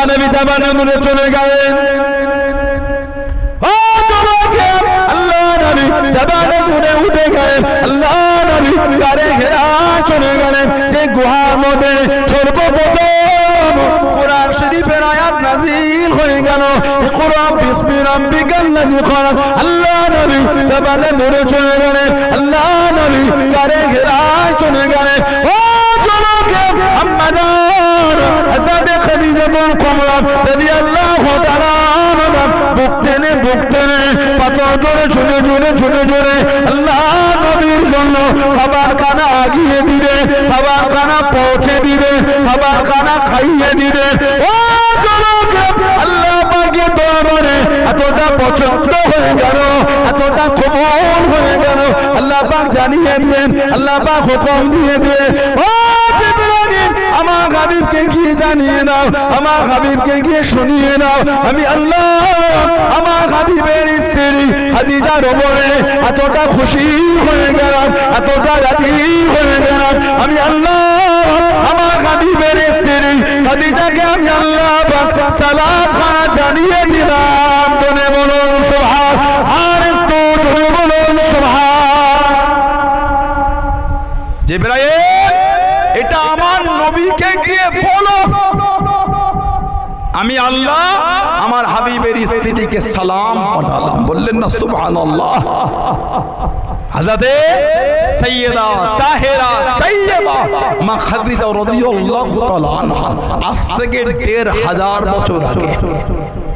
নবী জামানে নূরে চলে গেলেন। ও যুবকেরা, আল্লাহ নবী জামানে নূরে উঠে গেলেন। আল্লাহ নবী গারে ঘেরা চলে গেলেন। যে গুহার মধ্যে সর্বপ্রথম কোরআন শরীফের আয়াত নাযিল হয়ে গেল। ইকরা বিসমি রাব্বিকাল্লাযী খলাক। আল্লাহ নবী জামানে নূরে চলে গেলেন। আল্লাহ নবী গারে ঘেরা চলে গেলেন। ও যুবকেরা, আম্মা জান হযরত খাদিজা কুবরা রাদিয়াল্লাহু তাআলা বুক টেনে পাথর ধরে ছুটে জোরে আল্লাহ নবীর জন্য খাবার খানা আগিয়ে দিবে, খাবার খানা পৌঁছে দিবে, খাবার খানা খাইয়ে দিবে। ও যুবক, আল্লাহ পাকের দরবারে এতটা পছন্দ হয়ে গেল, এতটা কবুল হয়ে গেল। আল্লাহ পাক জানিয়ে দিলেন, আল্লাহ পাক হুকুম দিয়ে দিলেন, ও জিবরাইল আমার হাবিবকে গিয়ে জানিয়ে দাও, আমার হাবিবকে গিয়ে শুনিয়ে দাও, আমি আল্লাহ আমার হাবিবের স্ত্রী খাদিজার উপরে এতটা খুশি হয়ে গেলাম, এতটা রাজি হয়ে গেলাম। আমি আল্লাহ আমার হাবিবের স্ত্রী খাদিজাকে আমি আল্লাহ সালাম খানা জানিয়ে দিলাম। তুমি বলুন সুবহান, আর একটু তুমি বলুন সুবহান। জিবরাইল, এটা আমার নবীকে গিয়ে বলো আমি আল্লাহ আমার হাবিবের স্ত্রীকে সালাম পাঠালাম। বললেন না সুবহানাল্লাহ। হযরতে সাইয়্যিদা তাহেরা তাইয়্যিবা মা খাদিজা রাদিয়াল্লাহু তাআলা আনহা আজ থেকে ১৫০০ বছর আগে,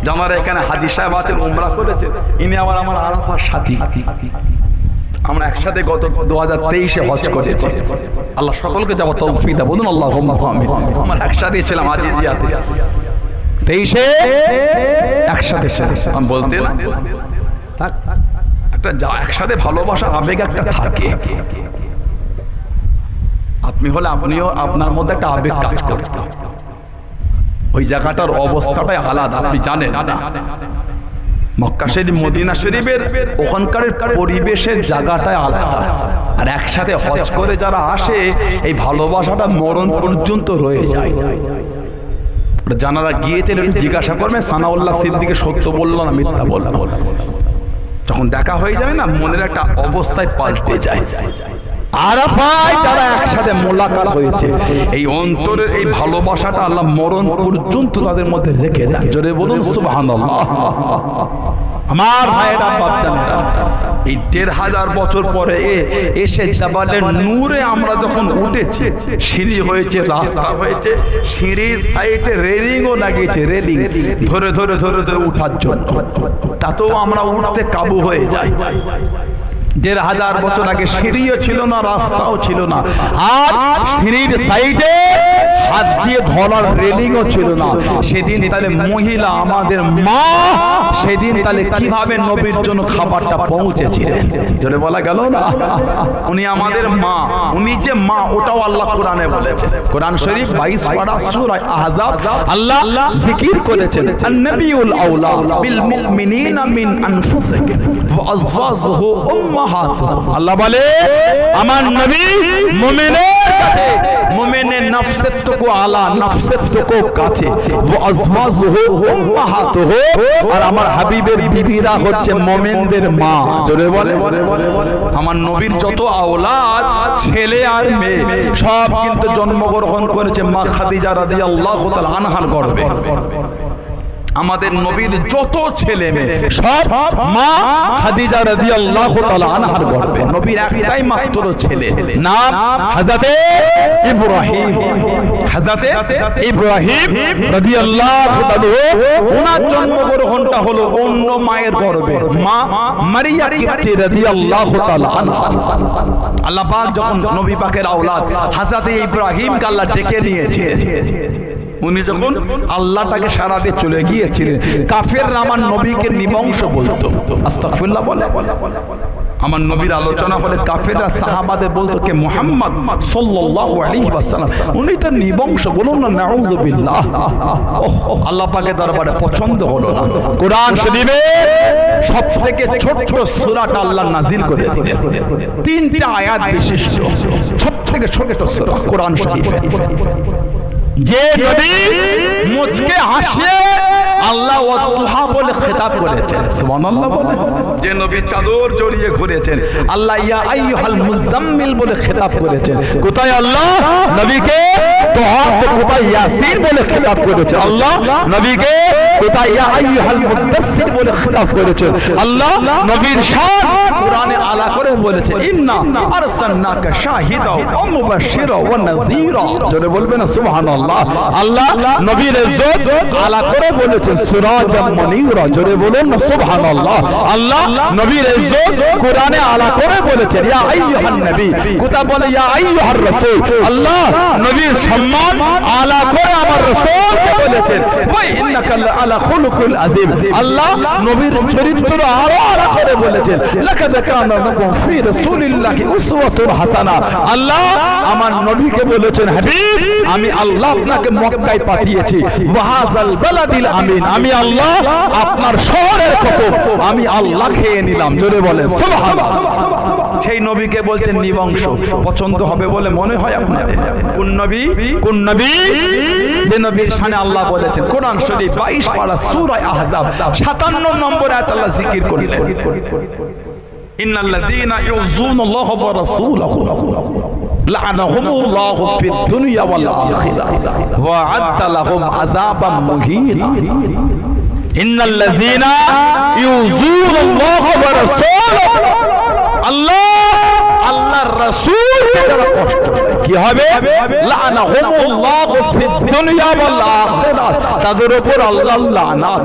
যারা এখানে হাজী সাহেব আছেন, উমরা করেছেন, ইনি আবার আমার আরাফার সাথী। আমরা একসাথে গত 2023-এ হজ করেছি। আল্লাহ সকলকে যাব তৌফিক দাও, বলুন আল্লাহুম্মা আমিন। আমরা একসাথে ছিলাম আজিজিয়াতে, 23-এ একসাথে ছিলাম। আমি বলতে না একটা একসাথে ভালোবাসা আবেগ একটা থাকে। আপনি হলে আপনিও আপনার মধ্যে একটা আবেগ কাজ করতে। ওই জায়গাটার অবস্থাটাই আলাদা, আপনি জানেন না। মক্কা শরীফ মদিনা শরীফের ওখানকার পরিবেশের জায়গাটাই আলাদা। আর একসাথে হজ করে যারা আসে, এই ভালোবাসাটা মরণ পর্যন্ত রয়ে যায়। জানারা গিয়েছেন একটু জিজ্ঞাসা করবে সানাউল্লাহ সিদ্দিকে সত্য বললো না মিথ্যা বললো। যখন দেখা হয়ে যায় না, মনের একটা অবস্থায় পাল্টে যায়। আরাফায় যারা একসাথে মোলাকাত হয়েছে, এই অন্তরের এই ভালোবাসাটা আল্লাহ মরণ পর্যন্ত তাদের মধ্যে রেখে দেন। জোরে বলুন সুবহানাল্লাহ। আমার ভাইয়েরা, বাচ্চারা, এই ১৫০০ বছর পরে এসে জাবালের নূরে আমরা যখন উঠেছি, সিঁড়ি হয়েছে, রাস্তা হয়েছে, সিঁড়ির সাইডে রেলিংও লাগিয়েছে, রেলিং ধরে ধরে ধরে ধরে উঠার জন্য। তাতেও আমরা উঠতে কাবু হয়ে যাই। ১৫০০ বছর আগে সিঁড়িও ছিল না, রাস্তাও ছিল না, আর সিঁড়ির সাইডে হাত দিয়ে ধরার রেলিংও ছিল না। সেদিন তাহলে মহিলা আমাদের মা, সেদিন তাহলে কিভাবে নবীর জন্য খাবারটা পৌঁছেছিলেন? জোরে বলা গেল না? উনি আমাদের মা, উনি যে মা ওটাও আল্লাহ কোরআনে বলেছেন। কোরআন শরীফ ২২ পারা সূরা আহজাব আল্লাহ জিকির করেছেন, আন-নাবিয়ুল আওলা বিল মুমিনিনা মিন আনফুসিহিম ওয়া আজওয়াজুহু উম্মাহাতুহুম। আল্লাহ বলে আমার নবী মুমিনের কাছে, মুমিনের নফসের থেকে আলা, নফসের থেকে কাছে, ওয়া আজওয়াজুহু উম্মাহাতুহু, আর আমার হাবিবের বিবিরা হচ্ছে মুমিনদের মা। জোরে বলে আমার নবীর যত আওলাদ, ছেলে আর মেয়ে, সব কিন্তু জন্মগ্রহণ করেছে মা খাদিজা রাদিয়াল্লাহু তাআলা আনহার গর্ভে। আমাদের নবীর যত ছেলে মেয়ে সব মা খাদিজা রাদিয়াল্লাহু তাআলা আনহার গর্ভে। নবীর একটাই মাত্র ছেলে, নাম হযরতে ইব্রাহিম। হযরতে ইব্রাহিম রাদিয়াল্লাহু তাআলা, ওনার জন্মগ্রহণটা হলো অন্য মায়ের গর্ভে, মা মারিয়া কিপ্তি রাদিয়াল্লাহু তাআলা আনহা। আল্লাহ পাক যখন নবী পাকের আওলাদ হযরতে ইব্রাহিমকে আল্লাহ ডেকে নিয়েছিলেন, উনি যখন আল্লাহটাকে সারা দিয়ে চলে গিয়েছিলেন, কাফেররা আমার নবীকে নিবংশ বলতো। আস্তাগফিরুল্লাহ বলে। আমার নবীর আলোচনা হলে কাফেররা সাহাবাদের বলতো কে মুহাম্মদ সাল্লাল্লাহু আলাইহি ওয়াসাল্লাম, উনি তো নিবংশ। বলুন না নাউযুবিল্লাহ। আল্লাহ পাকের দরবারে পছন্দ হলো না। কোরআন শরীফে সবথেকে ছোট সূরাটা আল্লাহ নাযিল করে দিলেন, ৩টা আয়াত বিশিষ্ট সবথেকে ছোট সূরা কোরআন শরীফে। যে নবী মুচকে হাসে আল্লাহ ওয়াদুহা বলে খেতাব করেছেন, সুবহানাল্লাহ বলে। যে নবী চাদর জড়িয়ে ঘুরেছেন আল্লাহ ইয়া আইয়ুহাল মুজাম্মিল বলে খেতাব করেছেন। কোথায় আল্লাহ নবীকে তোহা, কোথায় ইয়াসিন বলে খেতাব করেছেন আল্লাহ নবীকে, কোথায় ইয়া আইয়ুহাল মুদাসসির বলে খেতাব করেছেন আল্লাহ নবীর শান কোরআনে আলা করে বলেছেন ইন্না আরসালনাকা শাহিদাও ওয়া মুবাশশিরা ওয়া নাযীরা। জোরে বলবেন না সুবহানাল্লাহ। আল্লাহ নবীর ইজ্জত আলা করে বলেছেন সিরাজাম মুনীরা। জোরে বলুন না সুবহানাল্লাহ। আল্লাহ নবীর ইজ্জত কোরআনে আলা করে বলেছেন ইয়া আইয়ুহান নবী, কোথায় বলে ইয়া আইয়ুহার রাসূল। আল্লাহ নবীর সম্মান আলা করে আমার রাসূলকে বলেছেন ওয়া ইন্নাকা আলা খুলুকুল আযীম। আল্লাহ নবীর চরিত্র আরো আলা করে বলেছেন লাকাদ কানা লাকুম ফি রাসূলিল্লাহি উসওয়াতুন হাসানাহ। আল্লাহ আমার নবীকে বলেছেন হাবিব আমি আল্লাহ আপনাকে মক্কায় পাঠিয়েছি, ওয়াহাজাল বালাদিল আমিন, আমি আল্লাহ আপনার শহরের কসম আমি আল্লাহ খেয়ে নিলাম। জোরে বলেন সুবহানাল্লাহ। সেই নবীকে বলতেন নিবংশ। পছন্দ হবে বলে মনে হয় আপনাদের? কোন নবী? কোন নবী? যে নবীর শানে আল্লাহ বলেছেন কোরআন শরীফ 22 পারা সূরা আহজাব 57 নম্বর আয়াত আল্লাহ জিকির করলেন ইন্নাল্লাযীনা ইউযুনাল্লাহা ওয়া রাসূলাহু লা'নাহুমুল্লাহু ফিদ দুনিয়া ওয়াল আখিরাহ ওয়া আ'আদ্দা লাহুম আযাবাম মুহিনা। ইন্নাল্লাযীনা ইউযুনাল্লাহা ওয়া রাসূলাহু, আল্লাহ আল্লাহর রাসূলকে যারা কষ্ট দেয় কি হবে? লা'নাহুমুল্লাহু ফিদ দুনিয়া ওয়াল আখিরাহ, তাদের উপর আল্লাহর লানাত।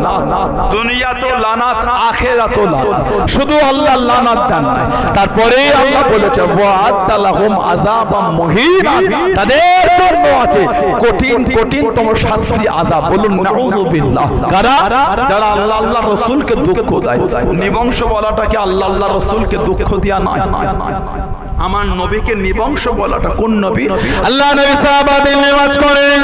দুনিয়াতে লানাত, আখিরাতেও লানাত। শুধু আল্লাহ লানাত দেন না, তারপরে আল্লাহ বলেছে ওয়া আ'আদ্দা লাহুম আযাবাম মুহিনা, তাদের জন্য আছে কঠিন কঠিনতম শাস্তি, আযাব। বলুন নাউযুবিল্লাহ। কারা? যারা আল্লাহ আল্লাহ রাসূলকে দুঃখ দেয়। নিবংশ বলাটা কি আল্লাহ আল্লাহ রাসূলকে দুঃখ দেয়া নয়? আমার নবীকে নিবংশ বলাটা কোন নবী? আল্লাহ নবী সাহাবাদের নিওয়াজ করেন,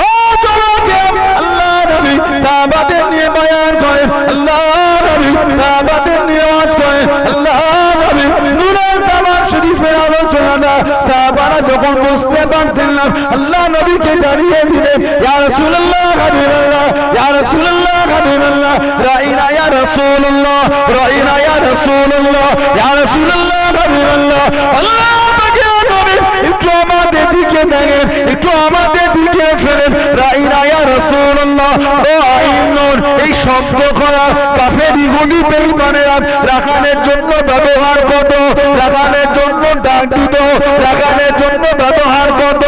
ও জনগণ আল্লাহ নবী সাহাবাদের নিয়ে বয়ান করেন, আল্লাহ নবী সাহাবাদের নিওয়াজ করেন, আল্লাহ নবী নূরে জামান শরীফের আলোচনা সাহাবারা যখন বুঝতে পারতেন না আল্লাহ নবীকে জানিয়ে দিলেন ইয়া রাসূলুল্লাহ হাবিবাল্লাহ, ইয়া রাসূলুল্লাহ হাবিবাল্লাহ, রাইনা ইয়া রাসূলুল্লাহ, রাইনা ইয়া রাসূলুল্লাহ, ইয়া রাসূলুল্লাহ হাবিবাল্লাহ। আল্লাহ পাকের নবী একটু আমাদের দিকে দেখেন, একটু আমাদের দিকে ফেরেন, রাইনা ইয়া রাসূলুল্লাহ। রাইনুন এই শব্দ করা কাফেরি গুলি বেঈমানেরা রাখানের জন্য ব্যবহার করত, রাখানের জন্য ডাক দিত, রাখানের জন্য ব্যবহার করত।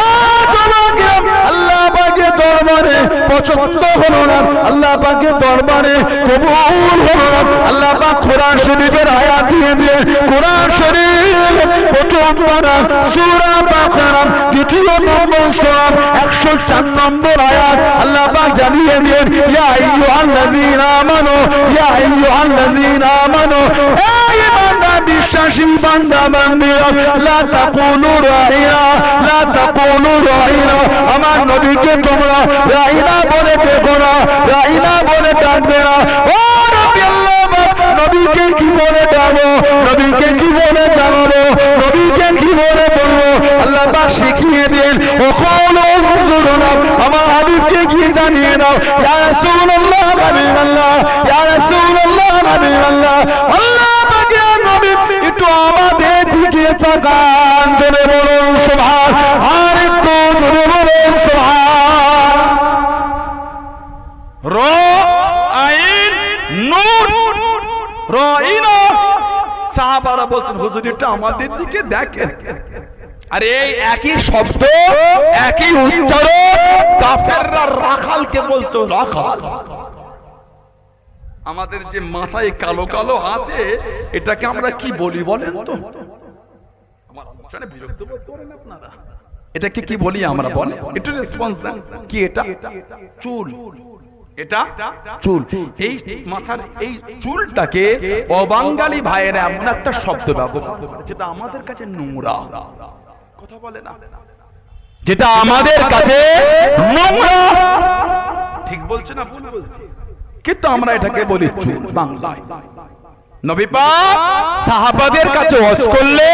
ও জনগণ আল্লাহ পাকের দরবারে পছন্দ হলো না, আল্লাহ পাকের দরবারে কবুল হলো না। আল্লাহ পাক কোরআন শরীফের আয়াত দিয়ে দিয়ে কোরআন শরীফ প্রথম পারা সূরা বাকারা দ্বিতীয় নম্বর সূরা 104 নম্বর আয়াত আল্লাহ পাক জানিয়ে দিলেন ইয়া আইয়ুহাল্লাযীনা আমানু, ইয়া আইয়ুহাল্লাযীনা আমানু, এই বান্দা বিশ্বাসী বান্দা বান্দিরা লা তাকুলু রাইনা, লা তাকুলু রাইনা, আমার নবীকে তোমরা রাইনা বলে দেখো না, রাইনা বলে ডাকবে না। ও নবী আল্লাহ নবীকে কি বলে ডাকবো, নবীকে কি বলে জানাবো, নবীকে কি বলে বলবো? আল্লাহ পাক শিখিয়ে দেন ও কওলু উনজুরুনা, আমার হাবিবকে কি জানিয়ে দাও ইয়া রাসূলুল্লাহ হাবিবাল্লাহ, ইয়া রাসূলুল্লাহ হাবিবাল্লাহ। আল্লাহ পাকের নবী একটু আমাদের দিকে তাকান, জোরে বলুন সুবহান, আর একটু জোরে বলুন সুবহান। র আইন নূর রাইনা, সাহাবারা বলতেন হুজুর এটা আমাদের দিকে দেখেন। আরে এই একই শব্দ একই উচ্চারণ কাফেররা রাখালকে বলতো রাখাল। আমাদের যে মাথায় কালো কালো আছে এটাকে আমরা কি বলি বলেন তো? আমার আলোচনায় বিরক্ত বোধ করেন আপনারা? এটাকে কি বলি আমরা? বলে একটু রেসপন্স দেন। কি এটা? চুল। এটা চুল। এই মাথার এই চুলটাকে অবাঙালি ভাইয়েরা এমন একটা শব্দ ব্যবহার করে যেটা আমাদের কাছে নোংরা। কথা বলে না, যেটা আমাদের কাছে নোংরা। ঠিক বলছে না ভুল বলছে? কিন্তু আমরা এটাকে বলি চুল বাংলায়। নবী পাক সাহাবাদের কাছে ওয়াজ করলে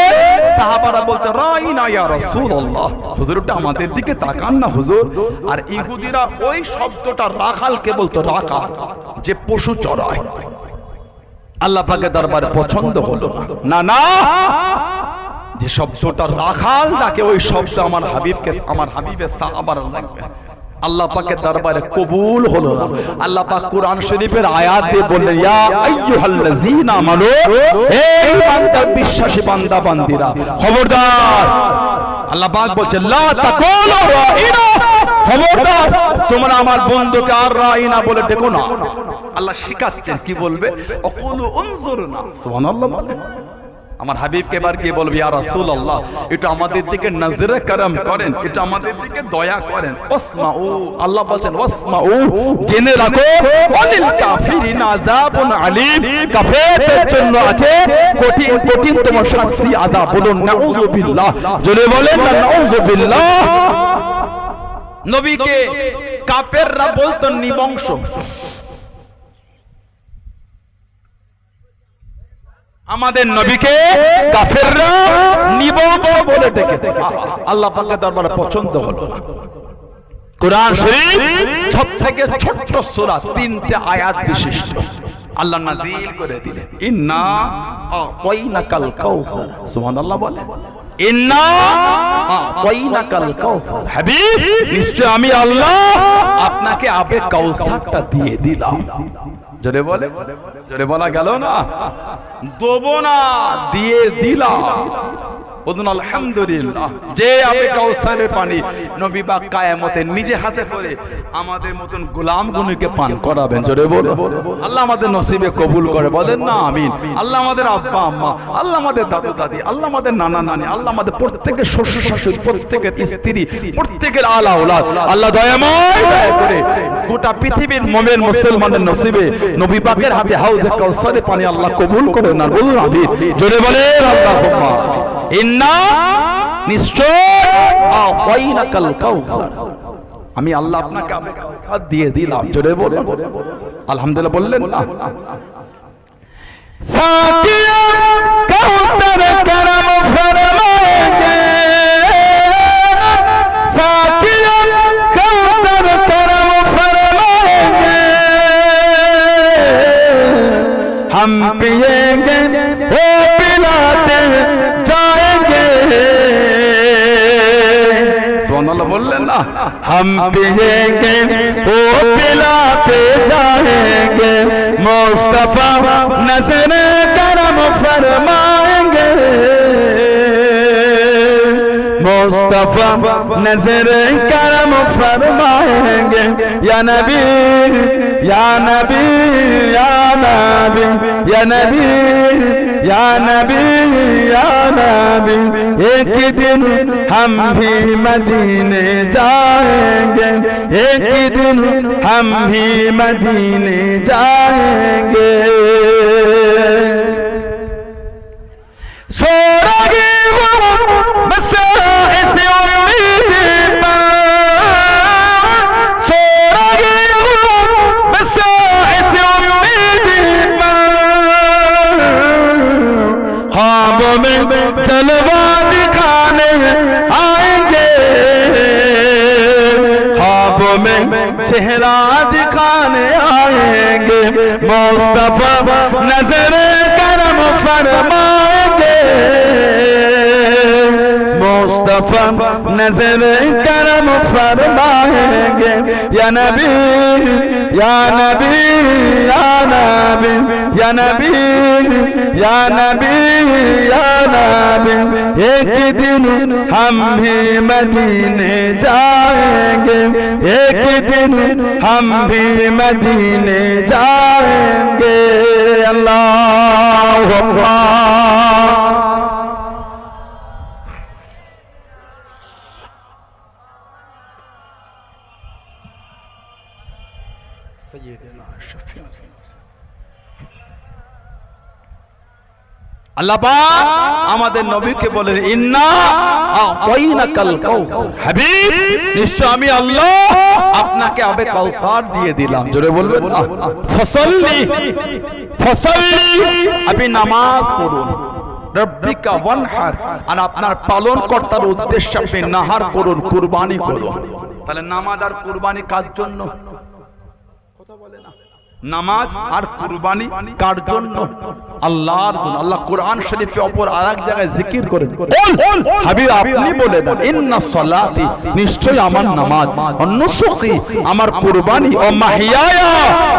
সাহাবারা বলতে রাইনা ইয়া রাসূলুল্লাহ, হুজুরটা আমাদের দিকে তাকান না হুজুর। আর ইহুদিরা ওই শব্দটা রাখালকে বলতো, রাখাল যে পশু চড়ায়। আল্লাহ পাকের দরবারে পছন্দ হলো না, না যে শব্দটা রাখাল ডাকে ওই শব্দ আমার হাবিবের সাহাবারা লাগবে, আল্লাহ পাকের দরবারে কবুল হলো না। আল্লাহ পাক কুরআন শরীফের আয়াত দিয়ে বললেন, ইয়া আইয়ুহাল্লাযীনা আমানু, হে ইমানদার বিশ্বাসী বান্দা বান্দিরা খবরদার। আল্লাহ পাক বলছেন, লা তাকুলু রাইনা, খবরদার তোমরা আমার বন্ধুকে আর রাইনা বলে ডেকো না। আল্লাহ শিখাচ্ছেন কি বলবে, অকুলু উনজুরনা, সুবহানাল্লাহ। আমার হাবিবকে এবার গিয়ে বলবি, ইয়া রাসূলুল্লাহ এটা আমাদের দিকে নজরে করম করেন, এটা আমাদের দিকে দয়া করেন। ওয়াসমাউ, আল্লাহ বলেন ওয়াসমাউ, জেনে রাখো, ওয়ালিল কাফিরিনা আযাবুন আলীম, কাফেরদের জন্য আছে কঠিন কঠিন তোমার শাস্তি, আযাব। বলুন নাউযুবিল্লাহ, জোরে বলেন না নাউযুবিল্লাহ। নবীকে কাফেররা বলতো নিবংশ, আমাদের নবীকে কাফেররা নিবংশ বলে ডেকেছে। আল্লাহ পাকের দরবারে পছন্দ হলো না। কুরআন শরীফ সবথেকে ছোট্ট সূরা, 3টে আয়াত বিশিষ্ট, আল্লাহ নাযিল করে দিলেন, ইন্না আ'তাইনাকাল কাউসার। সুবহানাল্লাহ বলে, ইন্না আ'তাইনাকাল কাউসার, হাবিব নিশ্চয় আমি আল্লাহ আপনাকে আবে কাউসারটা দিয়ে দিলাম। জোরে বলে, জোরে বলা গেল না, দেবো না, দিয়ে দিলাম। বলুন আলহামদুলিল্লাহ। যে আবে কাউসারের পানি নবী পাক কিয়ামতে নিজে হাতে করে আমাদের মতন গোলামগুলোকে পান করাবেন। জোরে বলো, আল্লাহ আমাদের নসিবে কবুল করে, বলেন না আমিন। আল্লাহ আমাদের আব্বা আম্মা, আল্লাহ আমাদের দাদু দাদি, আল্লাহ আমাদের নানা নানি, আল্লাহ আমাদের প্রত্যেকের শ্বশুর শাশুড়ি, প্রত্যেকের স্ত্রী, প্রত্যেকের আলা আওলাদ আল্লাহ দয়াময় দয়া করে গোটা পৃথিবীর মুমিন মুসলমানের নসিবে নবী পাকের হাতে হাউজে কাউসারের পানি আল্লাহ কবুল করে না। বলুন আমিন, জোরে বলেন আল্লাহুম্মা। ইন্না নিশ্চয় আ'তাইনাকাল কাউসার, আমি আল্লাহ আপনাকে আবে কাউসার দিয়ে দিলাম। জোরে বলুন আলহামদুলিল্লাহ। বললেন না, সাকিয়া কাউসার করম ফরমায়েঙ্গে, সাকিয়া কাউসার করম ফরমায়েঙ্গে, हम पिएंगे वो पिलाते जाएंगे। सुबहानअल्लाह बोलें ना, हम पिएंगे वो पिलाते जाएंगे, मुस्तफा नज़र करम फरमाएंगे, मुस्तफा नज़र करम फरमाएंगे। या नबी या नबी या नबी या नबी या नबी या नबी, एक दिन हम भी मदीने जाएंगे, एक दिन हम भी मदीने जाएंगे। सो रही वो मसाए से उम्मीद पर, सो रही वो मसाए से उम्मीद पर, ख्वाबों में जलवा दिखाने आएंगे, ख्वाबों में चेहरा दिखाने आएंगे, मुस्तफा नजर करम फरमाएंगे, मुस्तफा नजर करम फरमाएंगे। या नबी या नबी या नबी या नबी या नबी या नबी, एक दिन हम भी मदीने जाएंगे, एक दिन हम भी मदीने जाएंगे। अल्लाहु अकबर। আল্লাহ পাক আমাদের নবীকে বলেন, ইন্না আ'তাইনাকাল কাউসার, হাবিব নিশ্চয় আমি আল্লাহ আপনাকে আবে কাউসার দিয়ে দিলাম। জোরে বলবেন না, ফসল্লি ফসল্লি, আপনি নামাজ পড়ুন, রব্বিকা ওয়ানহার, আর আপনার পালন কর্তার উদ্দেশ্যে আপনি নাহার করুন, কুরবানি করুন। তাহলে নামাজ আর কুরবানি কার জন্য? কথা বলে না। নামাজ আর কুরবানি কার জন্য? আল্লাহর জন্য। আল্লাহ কোরআন শরীফে অপর আরেক জায়গায় জিকির করেন, হাবিব আপনি বলে দেন, ইন্না সলাতি, নিশ্চয় আমার নামাজ, ও নুসুকি, আমার কুরবানি, ও মাহিয়ায়া,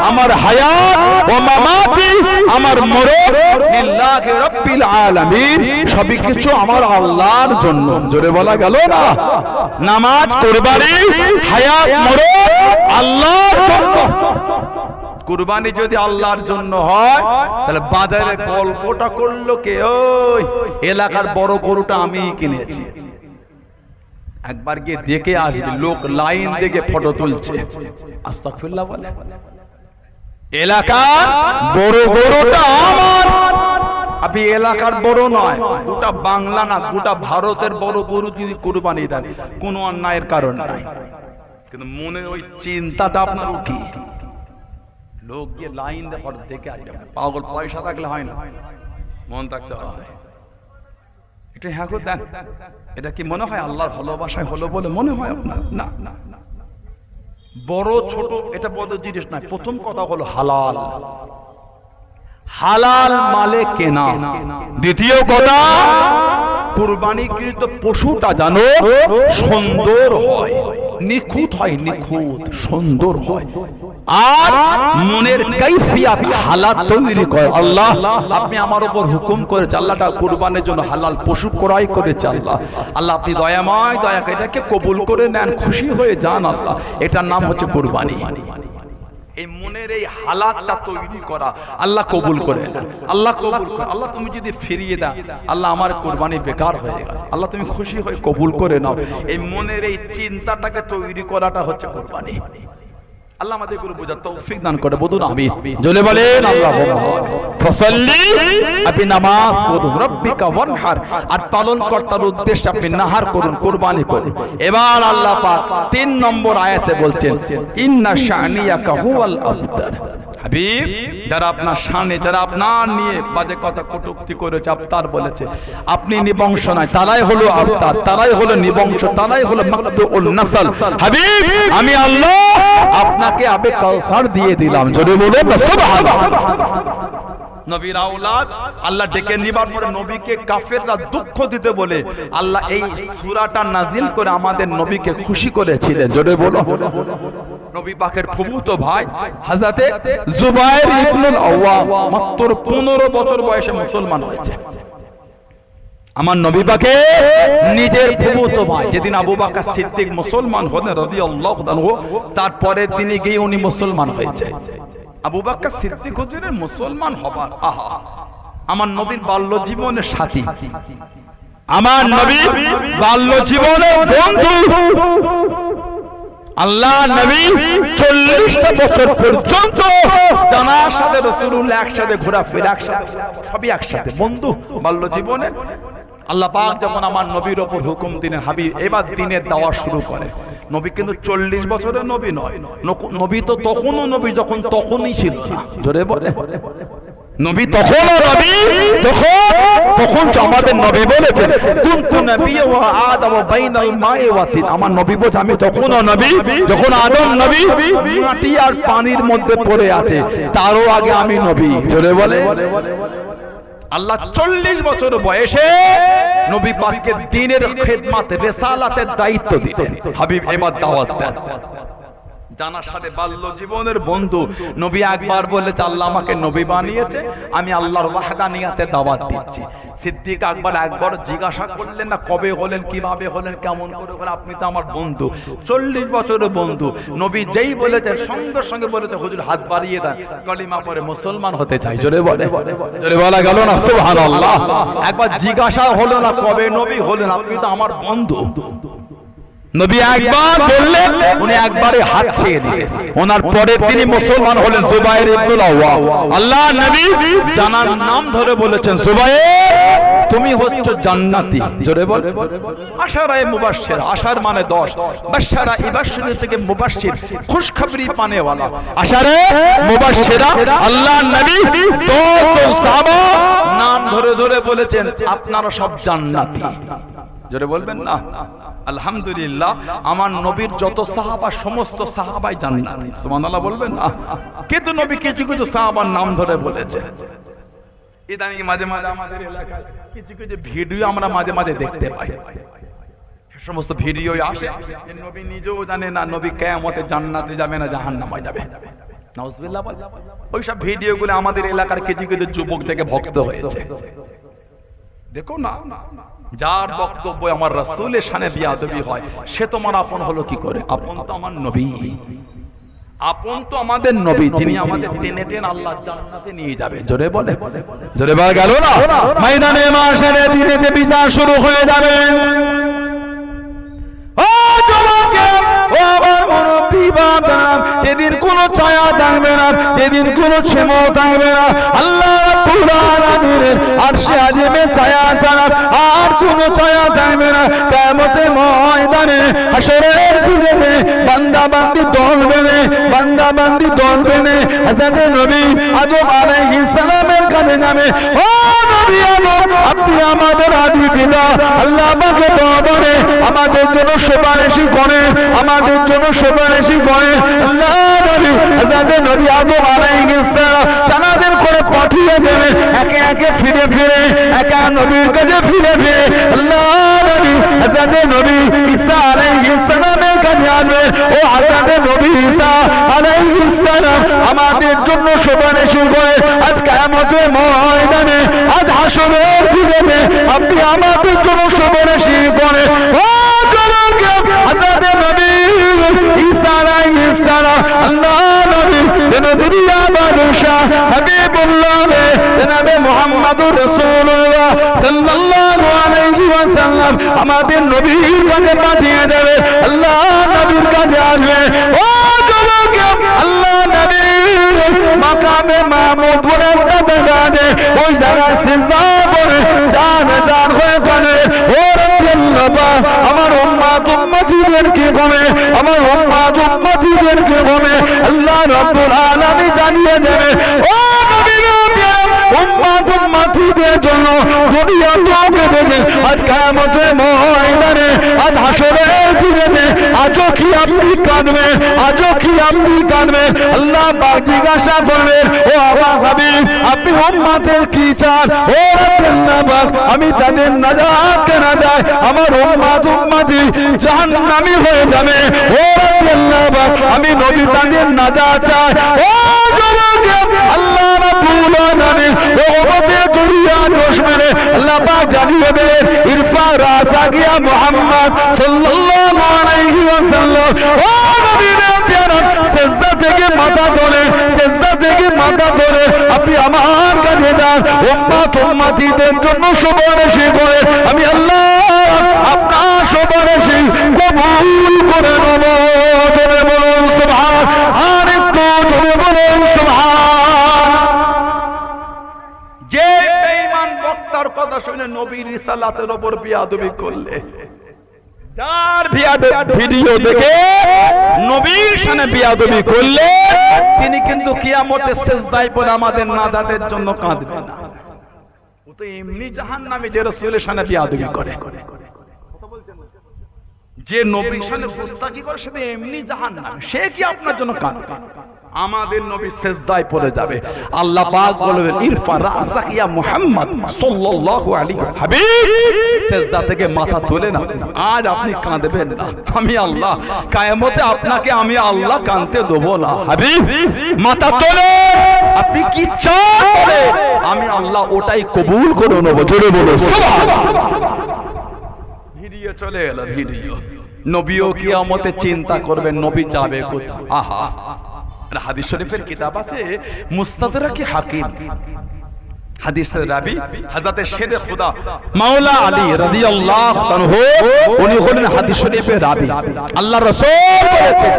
আমার হায়াত, ও মামাতি, আমার মরণ, লিল্লাহি রাব্বিল আলামিন, সবই কিছু আমার আল্লাহর জন্য। জোরে বলা গেল না? নামাজ, কুরবানি, হায়াত, মরণ আল্লাহর জন্য। কুরবানি যদি আল্লাহর জন্য হয়, তাহলে বাজারে গল্পটা করলো কে? ওই এলাকার বড় গরুটা আমি কিনেছি। একবার গিয়ে দেখে আসবে, লোক লাইন দেখে ফটো তুলছে। আস্তাগফিরুল্লাহ বলে, এলাকার বড় গরুটা আমার। আপনি এলাকার বড় নয়, গোটা বাংলা না, গোটা ভারতের বড় গরু যদি কুরবানি দেন, কোনো অন্যায়ের কারণ নাই, কিন্তু মনের ওই চিন্তাটা আপনার কি? লোক গিয়ে লাইন দেখে আসবে। পাগল, পয়সা থাকলে হয় না, মন থাকতে হয়। এটা হ্যাঁ গো দেন, এটা কি মনে হয় আল্লাহর ভালোবাসায় হলো বলে মনে হয় আপনার? না না, বড় ছোট এটা বড় জিনিস নয়। প্রথম কথা হলো হালাল, হালাল মালে কেনা। দ্বিতীয় কথা, কুরবানিকৃত পশুটা জানো সুন্দর হয়, নিখুঁত হয়, নিখুঁত সুন্দর হয়, আর মনের কাইফিয়াত হালাল তৈরি করে। আল্লাহ আপনি আমার উপর হুকুম করেছেন, আল্লাহটা কুরবানির জন্য হালাল পশু ক্রয় করেছে। আল্লাহ আল্লাহ আপনি দয়াময়, দয়া করে এটাকে কবুল করে নেন, খুশি হয়ে যান। আল্লাহ এটার নাম হচ্ছে কুরবানি। এই মনের এই হালাতটা তৈরি করা আল্লাহ কবুল করে নেন, আল্লাহ কবুল করে। আল্লাহ তুমি যদি ফিরিয়ে দাও, আল্লাহ আমার কুরবানি বেকার হয়ে গেল, আল্লাহ তুমি খুশি হয়ে কবুল করে নাও। এই মনের এই চিন্তাটাকে তৈরি করাটা হচ্ছে কুরবানি। আল্লাহ আমাদের গুলো বোঝার তৌফিক দান করে। বলুন আমিন। জোরে বলেন আল্লাহুম্মা ফসল্লি, আপনি নামাজ পড়ুন, রব্বিকা ওয়ানহার, আর পালন কর্তার উদ্দেশ্যে আপনি নাহার করুন, কুরবানি করুন। এবার আল্লাহ পাক 3 নম্বর আয়াতে বলছেন, ইন্না শানিয়াকা হুয়াল আবতার। হাবিব, যারা আপনার শানে, যারা আপনার নিয়ে বাজে কথা কটূক্তি করেছে, আবতার বলেছে, আপনি নিবংশ নয়, তারাই হলো আবতার, তারাই হলো নিবংশ, তারাই হলো মাকতুউন নাসল। হাবিব, আমি আল্লাহ আপনাকে আবে কাউসার দিয়ে দিলাম। জোরে বলুন সুবহানাল্লাহ। নবীর আওলাদ আল্লাহ ডেকে নিবার পরে নবীকে কাফেররা দুঃখ দিতে বলে আল্লাহ এই সূরাটা নাজিল করে আমাদের নবীকে খুশি করেছিলেন। জোরে বলো। নবী পাকের ফুফুতো ভাই হযরতে জুবায়ের ইবনুল আওয়াম মাত্র 15 বছর বয়সে মুসলমান হয়েছে। আমার নবী পাকে নিজের ফুফুতো ভাই, যেদিন আবু বকর সিদ্দিক মুসলমান হলেন রাদিয়াল্লাহু আনহু, তারপরে তিনি গিয়ে উনি মুসলমান হয়েছে। আবু বকর সিদ্দিক হুজুরের মুসলমান হবার, আহা, আমার নবীর বাল্য জীবনের সাথী, আমার নবীর বাল্য জীবনের বন্ধু। আল্লাহ নবী 40টা বছর পর্যন্ত জানার সাথে রাসূলুল্লাহ একসাথে ঘোরাফেরা, একসাথে সবই একসাথে বন্ধু বাল্য জীবনে। আল্লাহ পাক যখন আমার নবীর ওপর হুকুম দিলেন, হাবিব এবার দিনের দাওয়া শুরু করে। নবী কিন্তু 40 বছরের নবী নয়, নবী তো তখনও নবী যখন তখনই ছিল না। জোরে বলে, নবী তখনও নবী, তখন আমাদের নবী বলেছেন কুনতু নাবিয়্যা ওয়া আদম বাইনাল মা'i ওয়া তিন। আমার নবী বলেছে আমি তখনও নবী যখন আদম নবী মাটি আর পানির মধ্যে পড়ে আছে, তারও আগে আমি নবী। জোরে বলে। আল্লাহ 40 বছর বয়সে নবী পাককে দ্বীনের খিদমত, রিসালাতের দায়িত্ব দিলেন। হাবিব এবার দাওয়াত দেন। জানার সাথে বাল্য জীবনের বন্ধু নবী একবার বলেছে আল্লাহ আমাকে নবী বানিয়েছে, আমি আল্লাহর ওয়াহদানিয়াতে দাওয়াত দিচ্ছি। সিদ্দিক আকবর একবার জিজ্ঞাসা করলেন না কবে হলেন, কিভাবে হলেন, কেমন করে হলেন, আপনি তো আমার বন্ধু, 40 বছরের বন্ধু। নবী যেই বলেছেন সঙ্গে সঙ্গে বলেছে হুজুর হাত বাড়িয়ে দেন, কলিমা পড়ে মুসলমান হতে চাই। জোরে বলে, জোরে বলা গেল না সুবহানাল্লাহ। একবার জিজ্ঞাসা হলো না কবে নবী হলেন, আপনি তো আমার বন্ধু। নবী একবার বললেন, উনি একবারে হাত ছেড়ে দিলেন। ওনার পরে তিনি মুসলমান হলেন জুবাইর ইবনুল আওয়াম। আল্লাহ নবী জানার নাম ধরে বলেছেন, জুবাইর তুমি হচ্ছ জান্নাতি। জোরে বল। আশারায়ে মুবাশশির, আশার মানে 10, বাশশারা ইবাশশির থেকে মুবাশশির, খুশখবরি পানেওয়ালা। আশারায়ে মুবাশশিরা আল্লাহ নবী তো সাহাবা নাম ধরে ধরে বলেছেন আপনারা সব জান্নাতি। জোরে বলবেন না? আলহামদুলিল্লাহ, আমার নবীর যত সাহাবা সমস্ত সাহাবাই জান্নাতি। সুবহানাল্লাহ বলবেন না? কিন্তু নবী কিছু কিছু সাহাবার নাম ধরে বলেছে। ইদানিং মাঝে মাঝে আমাদের এলাকায় কিছু কিছু ভিডিও আমরা মাঝে মাঝে দেখতে পাই। সমস্ত ভিডিও আসে, নবী নিজেও জানে না নবী কিয়ামতে জান্নাতে যাবে না জাহান্নামে যাবে। নাউজুবিল্লাহ বল। ওইসব ভিডিওগুলো আমাদের এলাকার কিছু কিছু যুবক থেকে ভক্ত হয়েছে। দেখো না, যার বক্তব্য আমার রাসূলের শানে বিয়াদবি হয়, সে তোমার আপন হলো কি করে? আপন তো আমার নবী, আপন তো আমাদের নবী, যিনি আমাদের টেনে টেনে আল্লাহ জান্নাতে নিয়ে যাবে। জোরে বলে, জোরে বল গেল না? ময়দানে মাশারে দিনে বিচার শুরু হয়ে যাবে। ও জমাকে, ও আমার মুরব্বি বাবারা, যেদিন কোনো ছায়া থাকবে না, যেদিন কোনো ছেমো থাকবে না, আল্লাহ রাব্বুল আলামিনের আরশে আজিমে ছায়া ছাড়া আর কোনো ছায়া থাকবে না। কিয়ামতের ময়দানে হাশরের দিনে বান্দা বান্দি দল বেঁধে, বান্দা বান্দি দল বেঁধে হযরত নবী আদম আলাইহিস সালামের কাছে যাবে। ও নবী আদম, আপনি আমাদের আদি পিতা, আল্লাহ পাকের দরবারে আমাদের জন্য সুপারিশি করে, আমাদের জন্য সুপারিশি করে। আল্লাহ নবী হযরত নবী আদম আলাইহিস সালাম তানাদের করে পাঠিয়ে দেবে, একে একে ফিরে ফিরে, একা নবীর কাছে ফিরে ফিরে আল্লাহ নবী হযরত নবী ঈসা আলাইহিস সালামের কাছে আসবে। ও হযরত নবী ঈসা আলাইহিস সালাম আমাদের জন্য সুপারিশি করে। আজ কিয়ামতের ময়দানে, আজ হাশরের দিনে আপনি আমাদের জন্য সুপারিশি করে। ও জনকে হযরত নবী ঈসা আলাইহিস সালাম আল্লাহ নবী দুনিয়া বাদশা হাবিবুল্লাহ জনাবে মুহাম্মদুর রাসূলুল্লাহ সাল্লাল্লাহু আলাইহি ওয়াসাল্লাম আমাদের নবীর কাছে পাঠিয়ে দেবে। আল্লাহ নবীর কাছে আসবে। ও জনকে আল্লাহ নবী মাকামে মাহমুদ বলে একটা জায়গা, ওই জায়গায় সিজদা করে জান জান হয়ে কাঁদে। ও রাব্বুল্লাহ, আমার উম্মত উম্মতিদেরকে বলে, আমার উম্মত উম্মতিদেরকে বলে আল্লাহ রাব্বুল আলামিন জানিয়ে দেবে। ও নবীর উম্মত উম্মতিদের জন্য দুনিয়া তোকে দেখে আজ কিয়ামতের ময়দানে, আজ হাশরের দিনে আজও কি আপনি কাঁদবেন? আজও কি আপনি কাঁদবেন? আল্লাহ পাক জিজ্ঞাসা করবেন, ও আমার হাবিব আপনি উম্মতের কি চান? ও রাব্বুল্লাহ পাক, আমি তাদের নাজাত কেনা যায়, আমার উম্মত উম্মতি জাহান্নামী হয়ে যাবে। ও রাব্বুল্লাহ পাক, আমি নবী তাদের নাজাত চাই। ও জনকে আল্লাহ রাব্বুল আলামিন ও উম্মতের দুনিয়া দোষ মেরে আল্লাহ পাক জানিয়ে দেন, ইরফা রাসাকিয়া মুহাম্মদ সাল্লাল্লাহু আলাইহি ওয়াসাল্লাম। ও নবীর প্যারা, সিজদা থেকে মাথা ধরে, সিজদা থেকে মাথা ধরে আপনি আমার কাছে যান, উম্মত উম্মতিদের জন্য সুপারিশি করে। আমি আল্লাহ আপনার সুপারিশি কবুল করে নেব। জোরে বলুন সুবহান, আর একটু জোরে বলুন সুবহান। যে বেঈমান বক্তার কথা শুনে নবীর রিসালাতের উপর বিয়াদবি করলে, যার ভিডিও দেখে নবীর শানে বিয়াদবি করলে, তিনি কিন্তু কিয়ামতে সিজদায় পড়ে আমাদের নাজাতের জন্য কাঁদবে না। ও তো এমনি জাহান্নামী যে রাসূলের শানে বিয়াদবি করে। যে নবীর শানে গুস্তাখি করে সে এমনি জাহান্নামী, সে কি আপনার জন্য কাঁদবে? আমাদের নবী সিজদায় পড়ে যাবে। আল্লাহ পাক বলবেন, ইরফা রাসাক ইয়া মুহাম্মদ সাল্লাল্লাহু আলাইহি হাবিব, সিজদা থেকে মাথা তোলে না, আজ আপনি কাঁদবেন না। আমি আল্লাহ কিয়ামতে আপনাকে আমি আল্লাহ কাঁদতে দেব না। হাবিব মাথা তোলে, আপনি কি চান আমি আল্লাহ ওটাই কবুল করে নেব। জোরে বলো সুবহানাল্লাহ। ভিডিও চলে গেল, ভিডিও। নবীও কিয়ামতে চিন্তা করবেন নবী যাবে কোথায়। আহা, হাদিস শরীফের কিতাব আছে মুস্তাদরাকে হাকিম, হাদিসের রাবী হযরত শেরে খুদা মাওলা আলী রাদিয়াল্লাহু আনহু উনি হলেন হাদিস শরীফের রাবী। আল্লাহর রাসূল বলেছেন,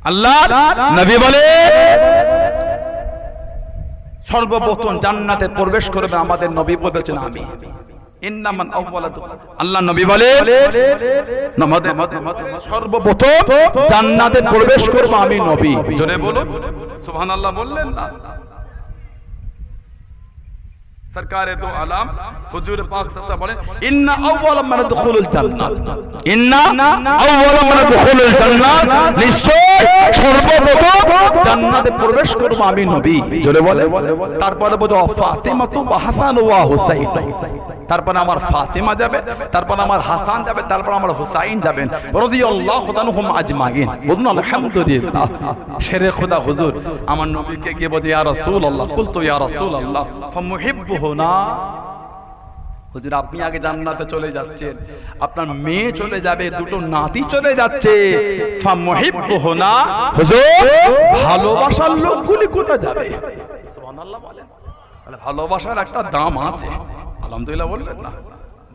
আল্লাহর নবী বলে সর্বপ্রথম জান্নাতে প্রবেশ করবে আমাদের নবী বলেছেন আমি। ইন্নামান আউওয়ালাতু, আল্লাহ নবী বলে সর্বপ্রথম জান্নাতে প্রবেশ করব আমি নবী। জোরে বলুন সুবহানাল্লাহ বললেন না? সরকারে দো আলম হুজুর পাক সাল্লাল্লাহু আলাইহি ওয়াসাল্লাম বলেন ইন্না আউওয়ালা মান দুখুলুল জান্নাত, ইন্না আউওয়ালা মান দুখুলুল জান্নাত, নিশ্চয় সর্বপ্রথম জান্নাতে প্রবেশ করব আমি নবী। জোরে বলে। তারপরে বলে ফাতিমা তু ওয়া হাসান ওয়া হুসাইন, তারপর আমার ফাতিমা যাবে, তারপর আমার হাসান যাবে, তারপর আমার হুসাইন যাবেন রাদিয়াল্লাহু আনহুম আজমাইন। বলুন আলহামদুলিল্লাহ। শেরে খোদা হুজুর আমার নবীকে গিয়ে বলে ইয়া রাসূলুল্লাহ, কুলতু ইয়া রাসূলুল্লাহ ফামুহিব্বুহু না। হুজুর আপনি আগে জান্নাতে চলে যাচ্ছেন, আপনার মেয়ে চলে যাবে, দুটো নাতি চলে যাচ্ছে, ফামুহিব্বুহু না। হুজুর ভালোবাসার লোকগুলি কোথায় যাবে? সুবহানাল্লাহ বলেন। তাহলে ভালোবাসার একটা দাম আছে। আলহামদুলিল্লাহ বললেন না?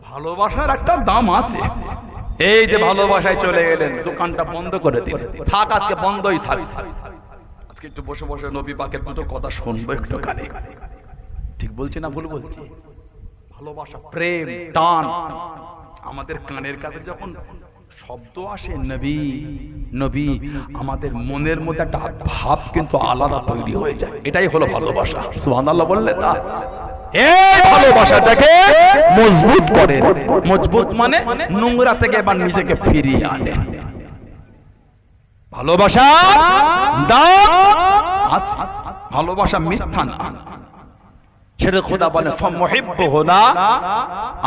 ভালোবাসার একটা দাম আছে। এই যে ভালোবাসায় চলে গেলেন, দোকানটা বন্ধ করে দিন, থাক আজকে বন্ধই থাক, আজকে একটু বসে বসে নবী পাকের দুটো কথা শুনবো একটু কানে। ঠিক বলছি না ভুল বলছি? ভালোবাসা, প্রেম, টান আমাদের কানের কাছে যখন শব্দ আসে নবী নবী, আমাদের মনের মধ্যে একটা ভাব কিন্তু আলাদা তৈরি হয়ে যায়। এটাই হলো ভালোবাসা। সুবহানাল্লাহ বললেন না? এই ভালোবাসাটাকে মজবুত করেন। মজবুত মানে নোংরা থেকে এবার নিজেকে ফিরিয়ে আনেন। ভালোবাসা দাম আছে, ভালোবাসা মিথ্যা না। শেরে খোদা বলেন ফামুহিব্বুহু না।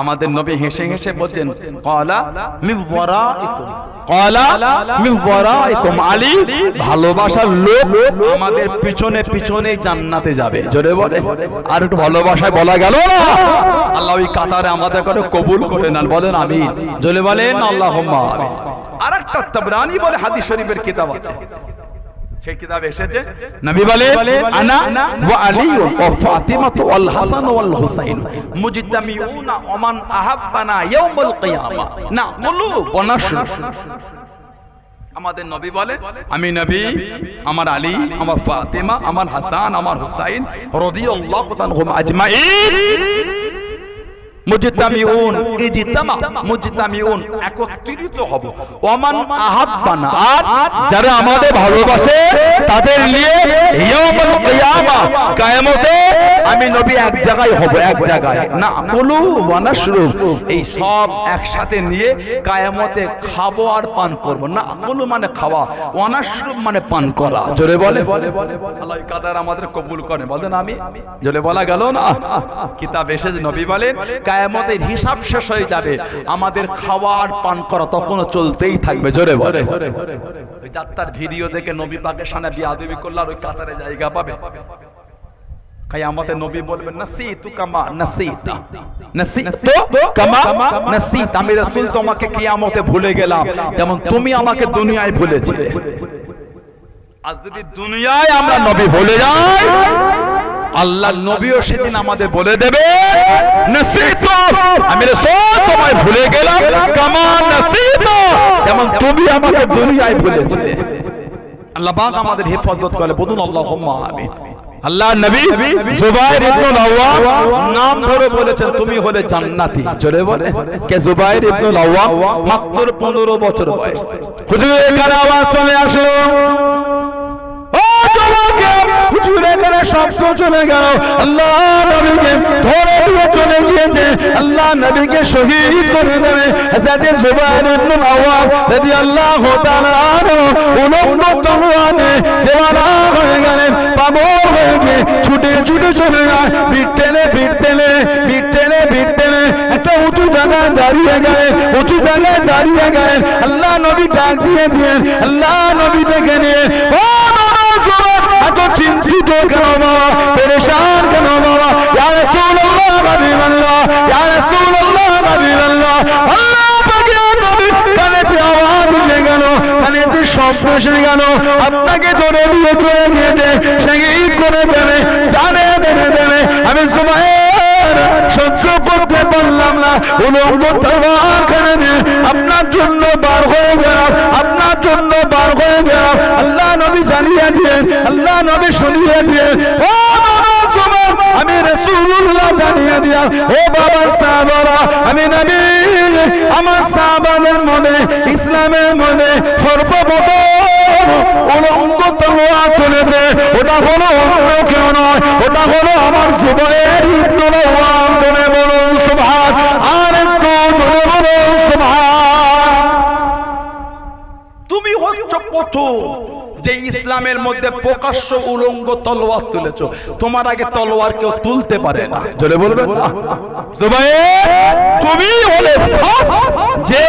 আমাদের নবী হেসে হেসে বলছেন ক্বালা মিন ওয়ারাইকুম, ক্বালা মিন ওয়ারাইকুম, আলী ভালোবাসার লোক আমাদের পিছনে পিছনে জান্নাতে যাবে। জোরে বলে। আর একটু ভালোবাসায় বলা গেল না? আল্লাহ ওই কাতারে আমাদের করে কবুল করে নেন, বলেন আমিন। জোরে বলেন আল্লাহুম্মা আমিন। আরেকটা তাবরানি বলে হাদিস শরীফের কিতাব আছে, সেই কিতাবে এসেছে নবী বলে আনা ওয়া আলী ওয়া ফাতিমা ওয়াল হাসান ওয়াল হুসাইন মুজতামিউনা ওয়া মান আহাব্বানা ইয়াউমুল কিয়ামা নাকুলু ওয়া নাশরু। আমাদের নবী বলে আমি নবী, আমার আলী, আমার ফাতিমা, আমার হাসান, আমার হুসাইন রাদিয়াল্লাহু আনহুম আজমাইন মুজতামিউন, ইজতামা মুজতামিউন একত্রিত হব, ওমান আহাব্বানা আর যারা আমাদের ভালোবাসে তাদের নিয়ে ইয়াউমুল কিয়ামা কিয়ামতে আমি নবী এক জায়গায় হব, এক জায়গায় না কুলু ওয়া নাশরু, এই সব একসাথে নিয়ে কিয়ামতে খাবো আর পান করব। না কুলু মানে খাওয়া, ওয়া নাশরু মানে পান করা। জোরে বলে। আল্লাহ কাদার আমাদের কবুল করে, বলেন আমি। জোরে বলা গেল না? কিতাব এসেছে নবী বলেন কিয়ামতের হিসাব শেষ হয়ে যাবে, আমাদের খাওয়া আর পান করা তখনও চলতেই থাকবে। জোরে বলে। ওই যাত্রার ভিডিও দেখে নবী পাকের সামনে বিয়াদবি করলে আর ওই কাতারে জায়গা পাবে? কিয়ামতে নবী বলবেন নাসিতু কামা নাসিতা, নাসিতু কামা নাসিতা, আমি রাসূল তোমাকে কিয়ামতে ভুলে গেলাম যেমন তুমি আমাকে দুনিয়ায় ভুলেছিলে। আজ যদি দুনিয়ায় আমরা নবী ভুলে যাই, আল্লাহ নবীও সেদিন আমাদের বলে দেবে নাসিতু, আমি রাসূল তোমায় ভুলে গেলাম কামা নাসিতা, যেমন তুমি আমাকে দুনিয়ায় ভুলেছিলে। আল্লাহ পাক আমাদের হেফাজত করে, বলুন আল্লাহুম্মা আমিন। আল্লাহ নবী জুবাইর ইবনে আওয়াম নাম ধরে বলেছেন তুমি হলে জান্নাতি। জোরে বলে। কে? জুবাইর ইবনে আওয়াম, মাত্র 15 বছর বয়স। হুজুর এখানে আওয়াজ চলে আসলো, ও জওয়াকে, হুজুর এখানে শব্দ চলে গেল, আল্লাহ নবীকে ধরে নিয়ে চলে গিয়েছে, আল্লাহ নবীকে শহীদ করে দেবে। হযরত জুবাইর ইবনে আওয়াম রাদিয়াল্লাহু তাআলা আনহু উলম্ব তলোয়ারে দেওয়ানা হয়ে গেলেন, পাগল হয়ে গিয়ে ছুটে ছুটে চলে যায়, পিঠ টেনে পিঠ টেনে পিঠ টেনে পিঠ টেনে একটা উঁচু জায়গায় দাঁড়িয়ে গেলেন, উঁচু জায়গায় দাঁড়িয়ে গেলেন। আল্লাহ নবী ডাক দিয়ে দিলেন, আল্লাহ নবী ডেকে নিয়ে, ও এত চিন্তিত কেন বাবা, পেরেশান কেন বাবা? ইয়া রাসূলুল্লাহ হাবিবাল্লাহ, ইয়া রাসূলুল্লাহ হাবিবাল্লাহ। আল্লাহ পাকের নবী কানেতে আওয়াজ উঠে গেল, কানেতে শব্দ এসে গেল, আপনাকে ধরে দিয়ে চলে গিয়েছে, শহীদ করে দেবে, জানে বেঁধে দেবে। আমি সুবাইর সহ্য করতে পারলাম না, উলঙ্গ তলোয়ার খানে নিয়ে আপনার জন্য বার হয়ে গেলাম, আপনার জন্য বার হয়ে গেলাম। আল্লাহ নবী জানিয়ে দিলেন, আল্লাহ নবী শুনিয়ে দিলেন, ও বাবা সুবহান, আমি রাসূলুল্লাহ জানিয়ে দিলাম, ও বাবা সাহাবারা, আমি নবী আমার সাহাবাদের মনে, ইসলামের মনে সর্বপ্রথম উলঙ্গ তলোয়ার তুলেছে। ওটা হলো অন্য কেউ নয়, ওটা হলো আমার জুবাইর ইবনে আওয়াম। তুলে বলুন সুবহান, আর একটু তুলে বলুন সুবহান। তুমি হচ্ছ প্রথম যে ইসলামের মধ্যে প্রকাশ্য উলঙ্গ তলোয়ার তুলেছো। তোমার আগে তলোয়ার কেউ তুলতে পারে না, জোরে বলবেন না? জুবাইর, তুমি হলে যে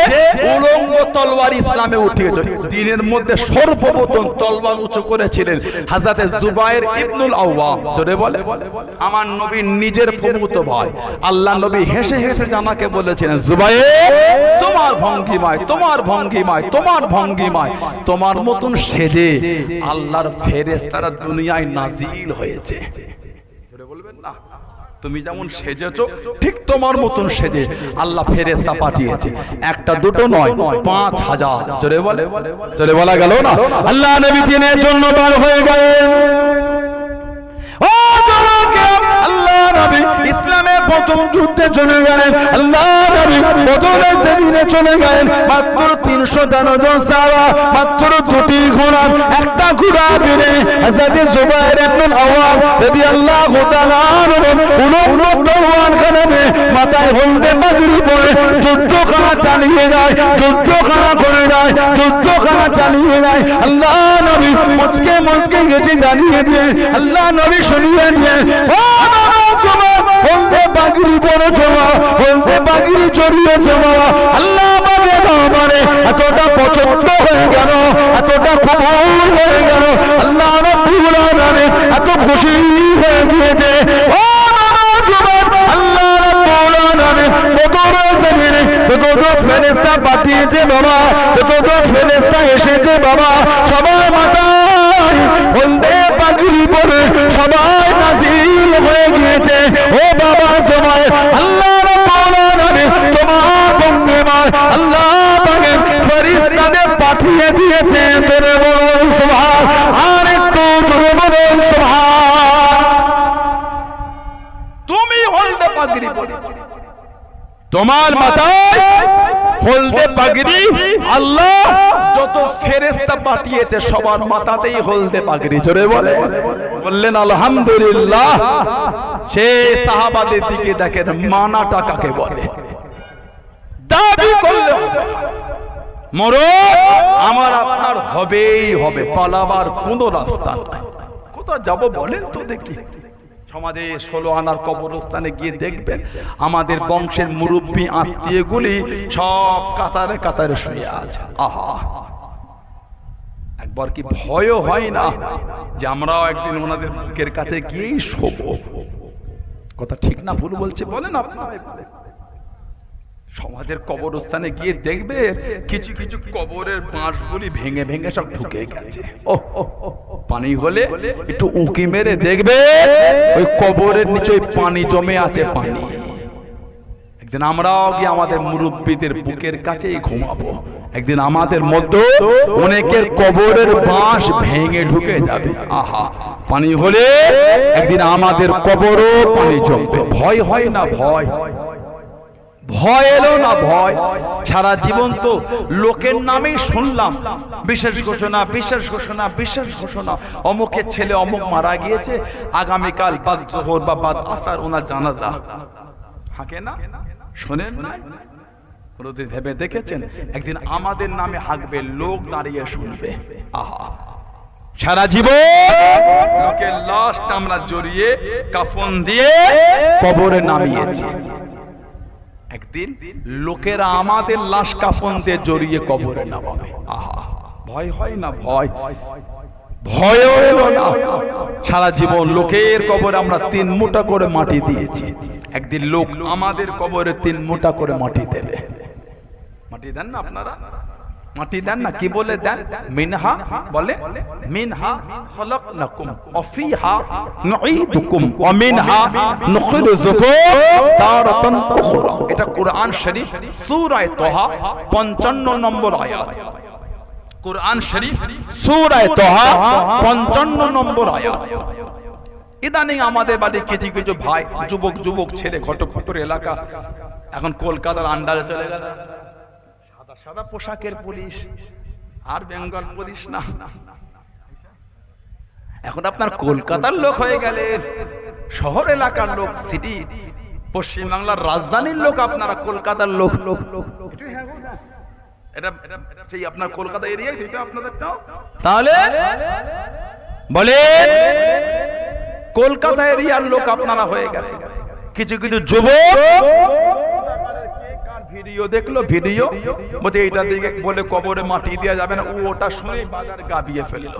উলঙ্গ তলোয়ার ইসলামে উঠিয়েছো। দিনের মধ্যে সর্বপ্রথম তলোয়ার উঁচু করেছিলেন হযরত জুবাইর ইবনুল আওয়াম। জোরে বলে, আমার নবীর নিজের প্রভূত ভাই। আল্লাহ নবী হেসে হেসে জানাকে বলেছিলেন, জুবাইর তোমার ভঙ্গিমায়, তোমার ভঙ্গিমায়, তোমার ভঙ্গিমায় তোমার মতন সেজে আল্লাহর ফেরেশতারা দুনিয়ায় নাজিল হয়েছে। বলবেন না? তুমি যেমন সেজেছো ঠিক তোমার মতন সেজে আল্লাহ ফেরেশতা পাঠিয়েছে। একটা দুটো নয়, 5000। জোরে বলে, জোরে বলা গেল না? আল্লাহ নবী দিনের জন্য বার হয়ে গেলেন। ও জনকে আল্লাহ নবী ইসলামের প্রথম যুদ্ধে চলে গেলেন, আল্লাহ নবী বদরের জমিনে চলে গেলেন। মাত্র 313 জন সাহাবা, মাত্র 2টি ঘোড়া, একটা ঘোড়া বেড়ে হযরত জুবাইর ইবনে আওয়াম রাদিয়াল্লাহু তাআলা উলঙ্গ তলোয়ার খানে মাথায় হলদে পাগড়ি পরে যুদ্ধখানা চালিয়ে যায়, যুদ্ধখানা করে যায়, যুদ্ধখানা চালিয়ে যায়। আল্লাহ নবী মুচকে মুচকে গেছে জানিয়ে দিয়ে, আল্লাহ নবী শুনিয়ে দিয়ে, ও বাবা সুবহান, হলদে পাগড়ি পরেছো বাবা, হলদে পাগড়ি জড়িয়েছো বাবা। আল্লাহ পাকে বাবারে এতটা পছন্দ হয়ে গেল, এতটা কবুল হয়ে গেল, আল্লাহ রাব্বুল আলামিন এত খুশি হয়ে গিয়েছে। ও বাবা সুবহান, আল্লাহ রাব্বুল আলামিন বদরের জমিনে যত ফেরেশতা পাঠিয়েছে বাবা, যত ফেরেশতা এসেছে বাবা, সবার মাথায় হলদে পাগড়ি পরে সবাই নাজিল হয়ে গিয়েছে। ও বাবা সবাই আল্লাহ রাব্বুল আলামিন তোমার ভঙ্গিমায় আল্লাহ পাকের ফেরেশতাদের পাঠিয়ে দিয়েছেন। তোরে বলুন সুবহান, আর একটু তোরে বলুন সুবহান। তুমি হলদে পাগড়ি পরে, তোমার মাথায় হলদে পাগড়ি, আল্লাহ যত ফেরেশতা পাঠিয়েছে সবার মাথাতেই হলদে পাগড়ি। জোরে বলে, বললেন আলহামদুলিল্লাহ। সেই সাহাবাদের দিকে দেখেন, মানাটা কাকে বলে? দাবি করলে মরদ আমার আপনার হবেই হবে, পালাবার কোনো রাস্তা নাই। কোথাও যাব বলেন তো দেখি? সমাজে 16 আনার কবরস্থানে গিয়ে দেখবেন আমাদের বংশের মুরব্বী আত্মীয়গুলি সব কাতারে কাতারে শুয়ে আছে। আহা, একবার কি ভয়ও হয় না যে আমরাও একদিন ওনাদের বুকের কাছে গিয়েই শোবো? কথা ঠিক না ভুল বলছে বলেন আপনারা? সমাজের কবরস্থানে গিয়ে দেখবে কিছু কিছু কবরের বাঁশগুলি ভেঙে ভেঙে সব ঢুকে গেছে। পানি হলে একটু উঁকি মেরে দেখবে ওই কবরের নিচে পানি জমে আছে, পানি। একদিন আমরাও গিয়ে আমাদের মুরব্বীদের বুকের কাছেই ঘুমাবো। একদিন আমাদের মধ্যে অনেকের কবরের বাঁশ ভেঙে ঢুকে যাবে। আহা, পানি হলে একদিন আমাদের কবরও পানি জমবে। ভয় হয় না? ভয় ভয় এলো না? ভয় সারা জীবন তো লোকের নামেই শুনলাম, বিশেষ ঘোষণা, বিশেষ ঘোষণা, বিশেষ ঘোষণা। অমুকের ছেলে অমুক মারা গিয়েছে, আগামীকাল বাদ জোহর বা বাদ আসর ওনার জানাজা। হাঁকে না? শোনেন না? কোনদিন ভেবে দেখেছেন একদিন আমাদের নামে হাঁকবে, লোক দাঁড়িয়ে শুনবে? আহা, সারা জীবন লোকের লাশ আমরা জড়িয়ে কাফন দিয়ে কবরে নামিয়েছি, একদিন লোকেরা আমাদের লাশ কাফন দিয়ে জড়িয়ে কবরে নামাবে। আহা, ভয় হয় না? ভয় ভয়ও এলো না? সারা জীবন লোকের কবরে আমরা 3 মুঠা করে মাটি দিয়েছি, একদিন লোক আমাদের কবরে 3 মুঠা করে মাটি দেবে। মাটি দেন না আপনারা? মাটি দেন না, কি বলে দেন? মিনহা বলে, মিনহা খলাকনাকুম ওয়া ফিহা নুঈদুকুম ওয়া মিনহা নুখরিজুকুম তারাতান উখরা। এটা কোরআন শরীফ সূরা তাহা 55 নম্বর আয়াত। কোরআন শরীফ সূরা তাহা 55 নম্বর আয়াত। ইদানিং আমাদের বাড়ি কিছু কিছু ভাই যুবক ছেলে ঘটকপুর এলাকা এখন কলকাতার আন্ডারে চলে গেল। সাদা পোশাকের পুলিশ আর বেঙ্গল পুলিশ না, এখন আপনার কলকাতার লোক হয়ে গেলেন, শহর এলাকার লোক, সিটি পশ্চিমবাংলার রাজধানীর লোক আপনারা কলকাতার লোক। এটা সেই আপনার কলকাতা এরিয়া, এটা আপনাদেরটাও। তাহলে বলে কলকাতা এরিয়ার লোক আপনারা হয়ে গেছে। কিছু কিছু যুবক ভিডিও দেখলো, ভিডিও বলছে এইটা দিকে বলে কবরে মাটি দেওয়া যাবে না, ও ওটা শুনে বাজার গাবিয়ে ফেললো।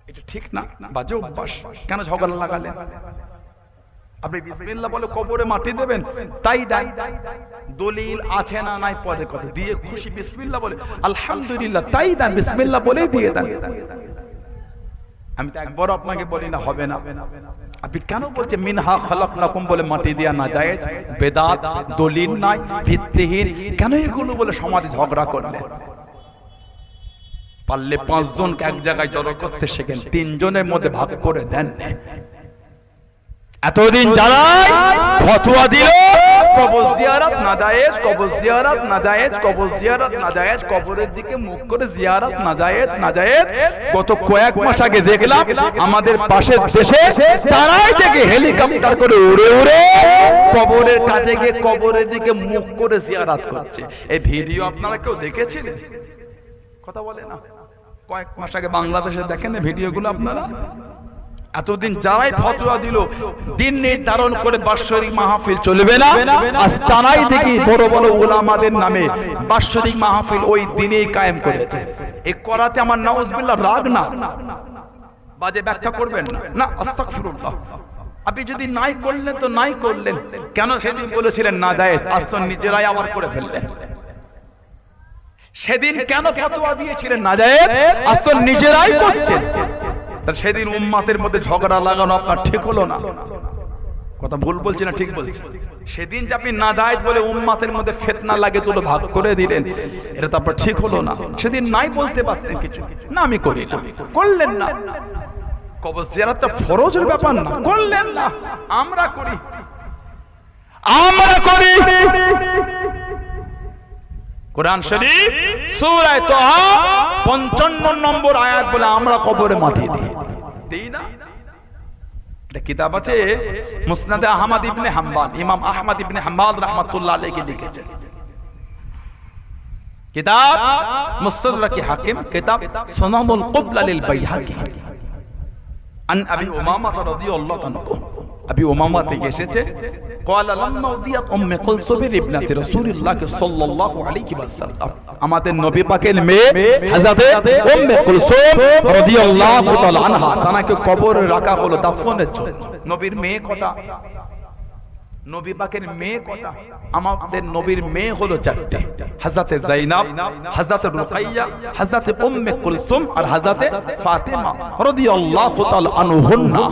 এটা ঠিক না, বাজে অভ্যাস। কেন ঝগড়া লাগালেন? আপনি বিসমিল্লাহ বলে কবরে মাটি দেবেন, তাই দেন। দলিল আছে না নাই পরে কথা, দিয়ে খুশি বিসমিল্লাহ বলে আলহামদুলিল্লাহ তাই দেন, বিসমিল্লাহ বলেই দিয়ে দেন। আমি তো একবার আপনাকে বলি না হবে না, আপনি কেন বলছেন মিনহা খলাকনাকুম বলে মাটি দেয়া না জায়েজ? বেদাত, দলিল নাই, ভিত্তিহীন, কেন এগুলো বলে সমাজে ঝগড়া করলেন? পারলে 5 জনকে এক জায়গায় জড়ো করতে শেখেন, 3 জনের মধ্যে ভাগ করে দেন। এতদিন যারাই ফতোয়া দিল কবর জিয়ারত না জায়েজ, কবর জিয়ারত না জায়েজ, কবর জিয়ারত না জায়েজ, কবরের দিকে মুখ করে জিয়ারত না জায়েজ, না জায়েজ। গত কয়েক মাস আগে দেখলাম আমাদের পাশের দেশে তারাই থেকে হেলিকপ্টার করে উড়ে উড়ে কবরের কাছে গিয়ে কবরের দিকে মুখ করে জিয়ারত করছে। এই ভিডিও আপনারা কেউ দেখেছিলেন? কথা বলে না। কয়েক মাস আগে বাংলাদেশে দেখেন ভিডিওগুলো আপনারা? এতদিন যারাই ফতোয়া দিল দিন নির্ধারণ করে বাৎসরিক মাহফিল চলবে না, আস্তানাই দেখি বড় বড় উলামাদের নামে বাৎসরিক মাহফিল ওই দিনেই কায়েম করেছে। এই করাতে আমার নাউজুবিল্লাহ রাগ না, বাজে ব্যাখ্যা করবেন না, না আস্তাগফিরুল্লাহ। আপনি যদি নাই করলেন তো নাই করলেন, কেন সেদিন বলেছিলেন না জায়েজ, আজ তো নিজেরাই আবার করে ফেললেন। সেদিন কেন ফতোয়া দিয়েছিলেন না জায়েজ, আজ তো নিজেরাই করছেন। সেদিন উম্মাতের মধ্যে ঝগড়া লাগানো আপনার ঠিক হলো না। কথা ভুল বলছি না ঠিক বলছি? সেদিন যে আপনি না জায়েজ বলে উম্মাতের মধ্যে ফিতনা লাগে তুলো ভাগ করে দিলেন, এটা তো আপনার ঠিক হলো না। সেদিন নাই বলতে পারতেন কিছু, না আমি করি না, করলেন না। কবর জিয়ারতটা ফরজের ব্যাপার না, করলেন না। আমরা করি, আমরা করি। কোরআন শরীফ সূরা তাহা 55 নম্বর আয়াত বলে আমরা কবরে মাটি দিই না। এটা কিতাব আছে মুসনাদে আহমদ ইবনে হাম্বল, ইমাম আহমদ ইবনে হাম্বল রাহমাতুল্লাহ আলাইহি লিখেছেন কিতাব মুস্তাদরাক হাকিম, কিতাব সুনানুল কুবলা লিল বাইহাকি। আন আবি উমামা রাদিয়াল্লাহু আনহু, আবি উমামা থেকে এসেছে ক্বালা লাম্মা উদিয়াত উম্মে কুলসুম ইবনাতি রাসূলুল্লাহ সাল্লাল্লাহু আলাইহি ওয়াসাল্লাম, আমাদের নবী পাকের মেয়ে হযরতে উম্মে কুলসুম রাদিয়াল্লাহু তাআলা আনহা, তাকে কবরে রাখা হলো দাফনের জন্য। নবীর মেয়ে কটা? নবী পাকের মেয়ে কটা? আমাদের নবীর মেয়ে হলো 4টে, হযরতে যায়েনব, হযরতে রুকাইয়া, হযরতে উম্মে কুলসুম আর হযরতে ফাতিমা রাদিয়াল্লাহু তাআলা আনহুন্না।